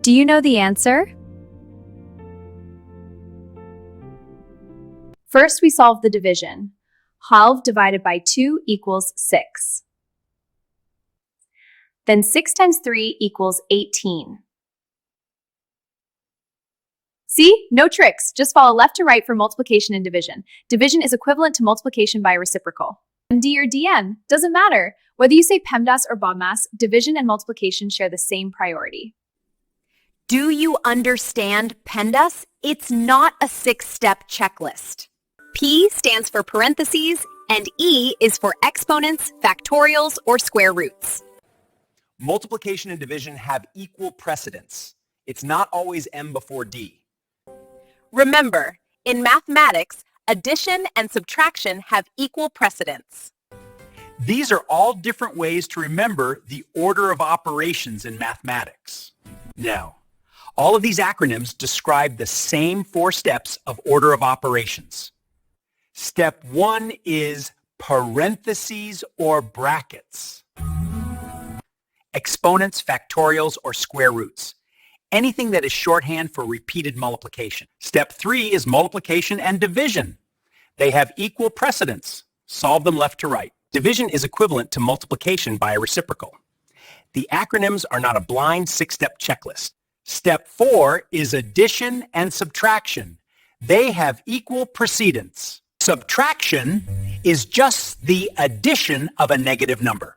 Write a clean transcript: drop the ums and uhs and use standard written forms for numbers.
Do you know the answer? First, we solve the division. 12 divided by 2 equals 6. Then 6 times 3 equals 18. See? No tricks. Just follow left to right for multiplication and division. Division is equivalent to multiplication by a reciprocal. MD or DN, doesn't matter. Whether you say PEMDAS or BODMAS, division and multiplication share the same priority. Do you understand PEMDAS? It's not a 6-step checklist. P stands for parentheses, and E is for exponents, factorials, or square roots. Multiplication and division have equal precedence. It's not always M before D. Remember, in mathematics, addition and subtraction have equal precedence. These are all different ways to remember the order of operations in mathematics. Now, all of these acronyms describe the same 4 steps of order of operations. Step 1 is parentheses or brackets. Exponents, factorials, or square roots. Anything that is shorthand for repeated multiplication. Step 3 is multiplication and division. They have equal precedence. Solve them left to right. Division is equivalent to multiplication by a reciprocal. The acronyms are not a blind 6-step checklist. Step 4 is addition and subtraction. They have equal precedence. Subtraction is just the addition of a negative number.